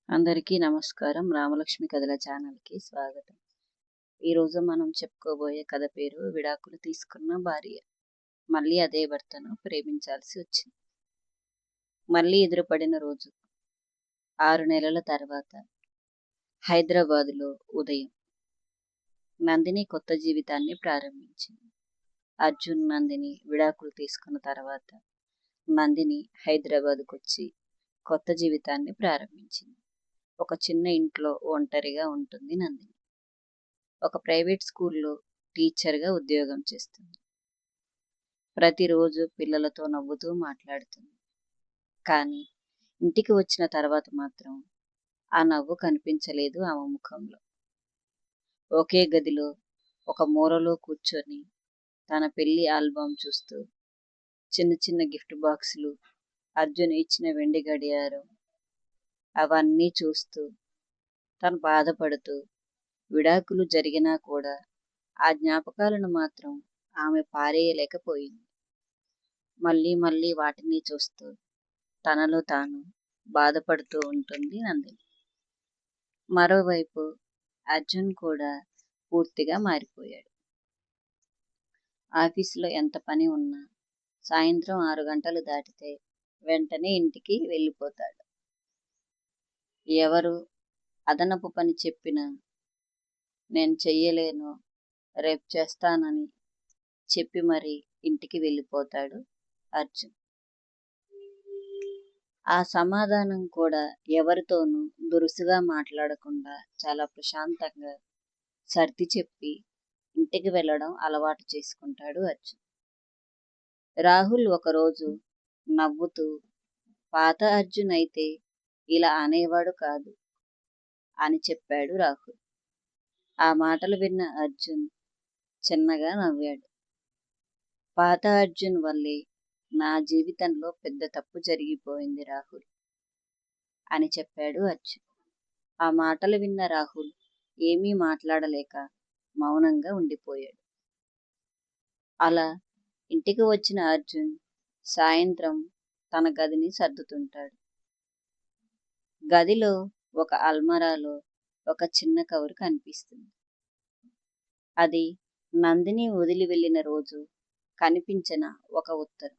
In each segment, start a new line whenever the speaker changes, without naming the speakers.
అందరికీ నమస్కారం. రామలక్ష్మి కథల ఛానల్‌కి స్వాగతం. ఈరోజు మనం చెప్పుకోబోయే కథ పేరు 'విడాకులు తీసుకున్న భార్య'. మళ్ళీ అదే భర్తను ప్రేమించాల్సి వచ్చింది. మళ్ళీ ఎదురుపడిన రోజు 6 నెలల తర్వాత హైదరాబాదులో ఉదయం. నందిని కొత్త జీవితాన్ని ప్రారంభించింది. అర్జున్, నందిని విడాకులు తీసుకున్న తర్వాత నందిని హైదరాబాద్‌కొచ్చి కొత్త జీవితాన్ని ప్రారంభించింది. ఒక చిన్న ఇంట్లో ఒంటరిగా ఉంటుంది నందిని. ఒక ప్రైవేట్ స్కూల్లో టీచర్గా ఉద్యోగం చేస్తుంది. ప్రతిరోజు పిల్లలతో నవ్వుతూ మాట్లాడుతుంది. కానీ ఇంటికి వచ్చిన తర్వాత మాత్రం ఆ నవ్వు కనిపించలేదు ఆమె ముఖంలో. ఒకే గదిలో ఒక మూలలో కూర్చొని తన పెళ్లి ఆల్బమ్ చూస్తూ, చిన్న చిన్న గిఫ్ట్ బాక్సులు, అర్జున్ ఇచ్చిన వెండి గడియారం అవన్నీ చూస్తూ తను బాధపడుతూ, విడాకులు జరిగినా కూడా ఆ జ్ఞాపకాలను మాత్రం ఆమె పారేయలేకపోయింది. మళ్ళీ మళ్ళీ వాటిని చూస్తూ తనలో తాను బాధపడుతూ ఉంటుంది నందిని. మరోవైపు అర్జున్ కూడా పూర్తిగా మారిపోయాడు. ఆఫీసులో ఎంత పని ఉన్నా సాయంత్రం 6 గంటలు దాటితే వెంటనే ఇంటికి వెళ్ళిపోతాడు. ఎవరు అదనపు పని చెప్పినా నేను చెయ్యలేను, రేపు చేస్తానని చెప్పి మరీ ఇంటికి వెళ్ళిపోతాడు అర్జున్. ఆ సమాధానం కూడా ఎవరితోనూ దురుసుగా మాట్లాడకుండా చాలా ప్రశాంతంగా సర్ది చెప్పి ఇంటికి వెళ్ళడం అలవాటు చేసుకుంటాడు అర్జున్. రాహుల్ ఒకరోజు నవ్వుతూ, పాత అర్జున్ అయితే ఇలా అనేవాడు కాదు అని చెప్పాడు రాహుల్. ఆ మాటలు విన్న అర్జున్ చిన్నగా నవ్వాడు. పాత అర్జున్ వల్లే నా జీవితంలో పెద్ద తప్పు జరిగిపోయింది రాహుల్ అని చెప్పాడు అర్జున్. ఆ మాటలు విన్న రాహుల్ ఏమీ మాట్లాడలేక మౌనంగా ఉండిపోయాడు. అలా ఇంటికి వచ్చిన అర్జున్ సాయంత్రం తన గదిని సర్దుతుంటాడు. గదిలో ఒక అల్మరాలో ఒక చిన్న కవరు కనిపిస్తుంది. అది నందిని వదిలి వెళ్ళిన రోజు కనిపించిన ఒక ఉత్తరం.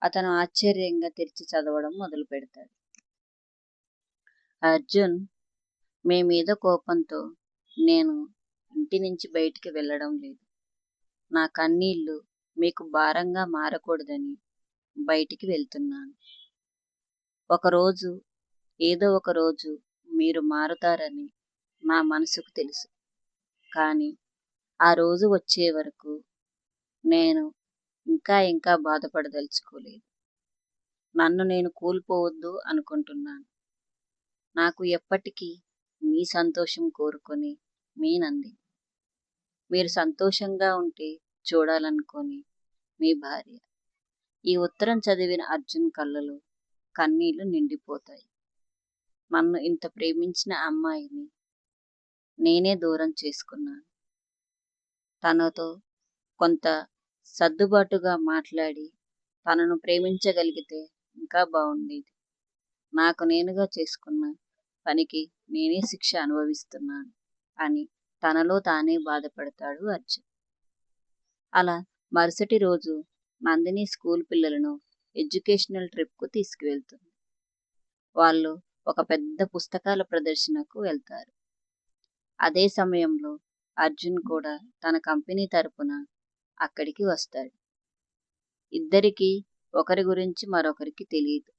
అతను ఆశ్చర్యంగా తెరిచి చదవడం మొదలు పెడతాడు. అర్జున్, మీ మీద కోపంతో నేను ఇంటి నుంచి బయటికి వెళ్ళడం లేదు. నా కన్నీళ్లు మీకు భారంగా మారకూడదని బయటికి వెళ్తున్నాను. ఒకరోజు, ఏదో ఒక రోజు మీరు మారుతారని నా మనసుకు తెలుసు. కానీ ఆ రోజు వచ్చే వరకు నేను ఇంకా బాధపడదలుచుకోలేదు. నన్ను నేను కోల్పోవద్దు అనుకుంటున్నాను. నాకు ఎప్పటికీ మీ సంతోషం కోరుకొని మీ నందిని. మీరు సంతోషంగా ఉంటే చూడాలనుకొని మీ భార్య. ఈ ఉత్తరం చదివిన అర్జున్ కళ్ళలో కన్నీళ్లు నిండిపోతాయి. నన్ను ఇంత ప్రేమించిన అమ్మాయిని నేనే దూరం చేసుకున్నాను. తనతో కొంత సర్దుబాటుగా మాట్లాడి తనను ప్రేమించగలిగితే ఇంకా బాగుండేది. నాకు నేనుగా చేసుకున్న పనికి నేనే శిక్ష అనుభవిస్తున్నాను అని తనలో తానే బాధపడతాడు అర్జున్. అలా మరుసటి రోజు నందిని స్కూల్ పిల్లలను ఎడ్యుకేషనల్ ట్రిప్కు తీసుకువెళ్తుంది. వాళ్ళు ఒక పెద్ద పుస్తకాల ప్రదర్శనకు వెళ్తారు. అదే సమయంలో అర్జున్ కూడా తన కంపెనీ తరపున అక్కడికి వస్తాడు. ఇద్దరికీ ఒకరి గురించి మరొకరికి తెలియదు.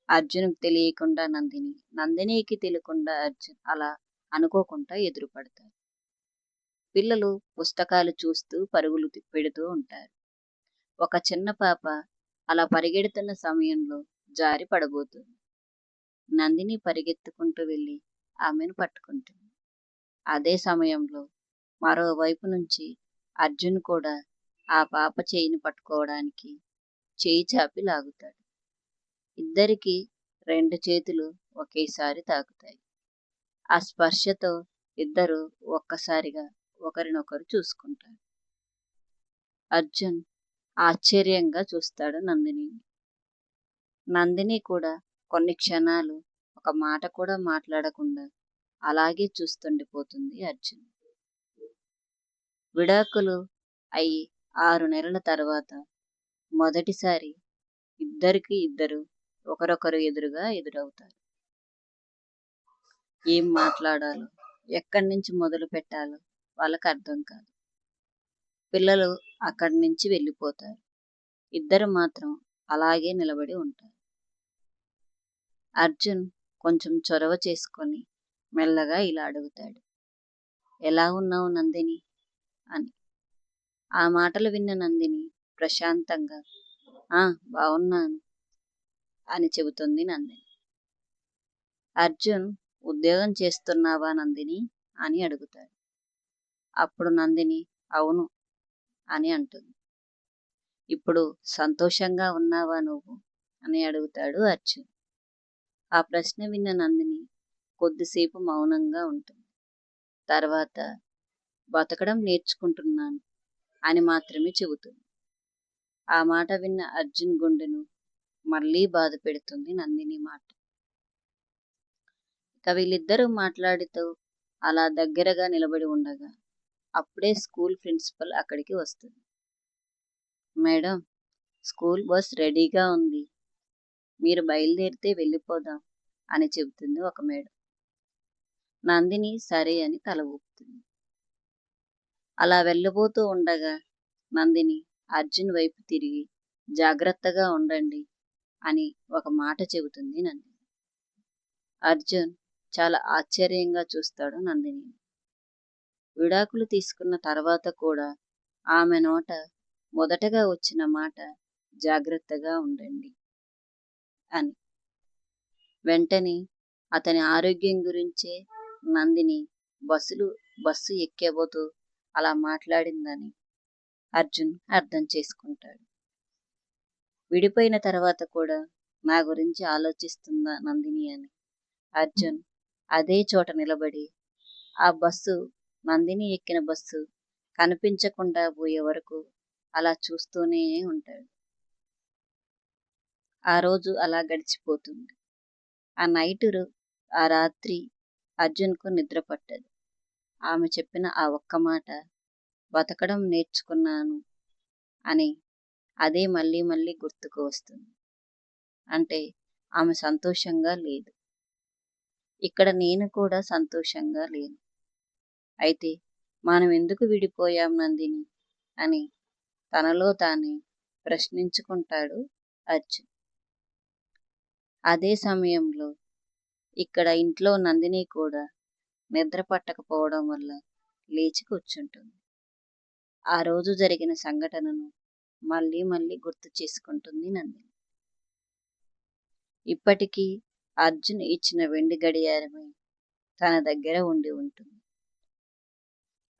అర్జున్కి తెలియకుండా నందిని, నందినికి తెలియకుండా అర్జున్ అలా అనుకోకుండా ఎదురుపడతారు. పిల్లలు పుస్తకాలు చూస్తూ పరుగులు పెడుతూ ఉంటారు. ఒక చిన్న పాప అలా పరిగెడుతున్న సమయంలో జారి పడబోతుంది. నందిని పరిగెత్తుకుంటూ వెళ్ళి ఆమెను పట్టుకుంటుంది. అదే సమయంలో మరోవైపు నుంచి అర్జున్ కూడా ఆ పాప చేయిని పట్టుకోవడానికి చేయి చాపి లాగుతాడు. ఇద్దరికీ 2 చేతులు ఒకేసారి తాకుతాయి. ఆ స్పర్శతో ఇద్దరు ఒక్కసారిగా ఒకరినొకరు చూసుకుంటారు. అర్జున్ ఆశ్చర్యంగా చూస్తాడు నందినిని. నందిని కూడా కొన్ని క్షణాలు ఒక మాట కూడా మాట్లాడకుండా అలాగే చూస్తుండిపోతుంది అర్జున్. విడాకులు అయి 6 నెలల తర్వాత మొదటిసారి ఇద్దరు ఒకరొకరు ఎదురుగా ఎదురవుతారు. ఏం మాట్లాడాలో, ఎక్కడి నుంచి మొదలు పెట్టాలో వాళ్ళకి అర్థం కాదు. పిల్లలు అక్కడి నుంచి వెళ్ళిపోతారు. ఇద్దరు మాత్రం అలాగే నిలబడి ఉంటారు. అర్జున్ కొంచెం చొరవ చేసుకొని మెల్లగా ఇలా అడుగుతాడు, ఎలా ఉన్నావు నందిని అని. ఆ మాటలు విన్న నందిని ప్రశాంతంగా బాగున్నాను అని చెబుతుంది నందిని. అర్జున్, ఉద్యోగం చేస్తున్నావా నందిని అని అడుగుతాడు. అప్పుడు నందిని అవును అని అంటుంది. ఇప్పుడు సంతోషంగా ఉన్నావా నువ్వు అని అడుగుతాడు అర్జున్. ఆ ప్రశ్న విన్న నందిని కొద్దిసేపు మౌనంగా ఉంటుంది. తర్వాత బతకడం నేర్చుకుంటున్నాను అని మాత్రమే చెబుతుంది. ఆ మాట విన్న అర్జున్ గుండెను మళ్ళీ బాధ పెడుతుంది నందిని మాట. ఇక వీళ్ళిద్దరూ మాట్లాడుతూ అలా దగ్గరగా నిలబడి ఉండగా అప్పుడే స్కూల్ ప్రిన్సిపల్ అక్కడికి వస్తుంది. మేడం, స్కూల్ బస్ రెడీగా ఉంది, మీరు బయలుదేరితే వెళ్ళిపోదాం అని చెబుతుంది ఒక మేడం. నందిని సరే అని తల ఊపుతుంది. అలా వెళ్ళబోతూ ఉండగా నందిని అర్జున్ వైపు తిరిగి జాగ్రత్తగా ఉండండి అని ఒక మాట చెబుతుంది నందిని. అర్జున్ చాలా ఆశ్చర్యంగా చూస్తాడు నందిని. విడాకులు తీసుకున్న తర్వాత కూడా ఆమె నోట మొదటగా వచ్చిన మాట జాగ్రత్తగా ఉండండి అని. వెంటనే అతని ఆరోగ్యం గురించే నందిని బస్సు ఎక్కేబోతూ అలా మాట్లాడిందని అర్జున్ అర్థం చేసుకుంటాడు. విడిపోయిన తర్వాత కూడా నా గురించి ఆలోచిస్తుందా నందిని అని అర్జున్ అదే చోట నిలబడి ఆ బస్సు, నందిని ఎక్కిన బస్సు కనిపించకుండా పోయే వరకు అలా చూస్తూనే ఉంటాడు. ఆ రోజు అలా గడిచిపోతుంది. ఆ రాత్రి అర్జున్కు నిద్ర పట్టదు. ఆమె చెప్పిన ఆ ఒక్క మాట, బతకడం నేర్చుకున్నాను అని అదే మళ్ళీ మళ్ళీ గుర్తుకు వస్తుంది. అంటే ఆమె సంతోషంగా లేదు. ఇక్కడ నేను కూడా సంతోషంగా లేను. అయితే మనం ఎందుకు విడిపోయాం నందిని అని తనలో తానే ప్రశ్నించుకుంటాడు అర్జున్. అదే సమయంలో ఇక్కడ ఇంట్లో నందిని కూడా నిద్ర పట్టకపోవడం వల్ల లేచి కూర్చుంటుంది. ఆ రోజు జరిగిన సంఘటనను మళ్ళీ మళ్ళీ గుర్తు చేసుకుంటుంది నందిని. ఇప్పటికీ అర్జున్ ఇచ్చిన వెండి గడియారమే తన దగ్గర ఉండి ఉంటుంది.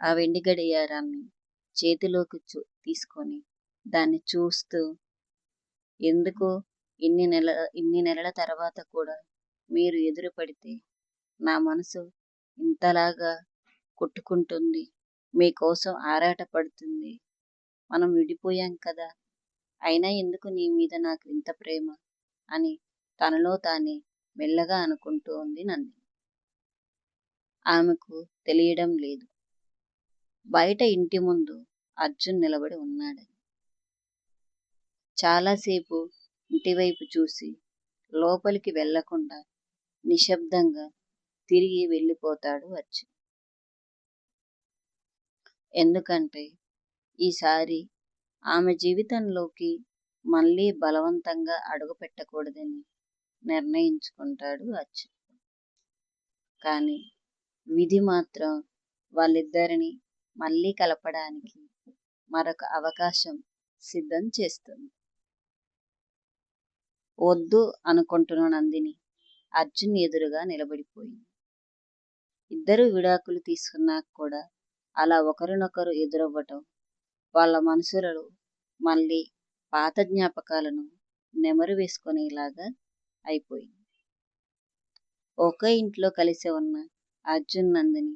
ఆ వెండి గడియారాన్ని చేతిలోకి తీసుకొని దాన్ని చూస్తూ, ఎందుకు ఇన్ని నెలల తర్వాత కూడా మీరు ఎదురు పడితే నా మనసు ఇంతలాగా కొట్టుకుంటుంది, మీకోసం ఆరాట పడుతుంది, మనం విడిపోయాం కదా, అయినా ఎందుకు నీ మీద నాకు ఇంత ప్రేమ అని తనలో తానే మెల్లగా అనుకుంటూ ఉంది నందిని. ఆమెకు తెలియడం లేదు, బయట ఇంటి ముందు అర్జున్ నిలబడి ఉన్నాడని. చాలాసేపు ఇంటివైపు చూసి లోపలికి వెళ్లకుండా నిశ్శబ్దంగా తిరిగి వెళ్ళిపోతాడు అర్జున్. ఎందుకంటే ఈసారి ఆమె జీవితంలోకి మళ్ళీ బలవంతంగా అడుగు పెట్టకూడదని నిర్ణయించుకుంటాడు అర్జున్. కానీ విధి మాత్రం వాళ్ళిద్దరిని మళ్ళీ కలపడానికి మరొక అవకాశం సిద్ధం చేస్తుంది. వద్దు అనుకుంటున్న నందిని అర్జున్ ఎదురుగా నిలబడిపోయింది. ఇద్దరు విడాకులు తీసుకున్నాక కూడా అలా ఒకరినొకరు ఎదురవ్వటం వాళ్ళ మనసులలో మళ్ళీ పాత జ్ఞాపకాలను నెమరు వేసుకునేలాగా అయిపోయింది. ఒకే ఇంట్లో కలిసి ఉన్న అర్జున్ నందిని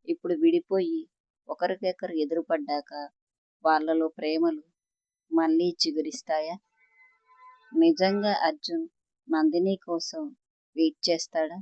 ఇప్పుడు విడిపోయి ఒకరికొకరు ఎదురుపడ్డాక వాళ్ళలో ప్రేమలు మళ్ళీ చిగురిస్తాయా? నిజంగా అర్జున్ నందిని కోసం వెయిట్ చేస్తాడా?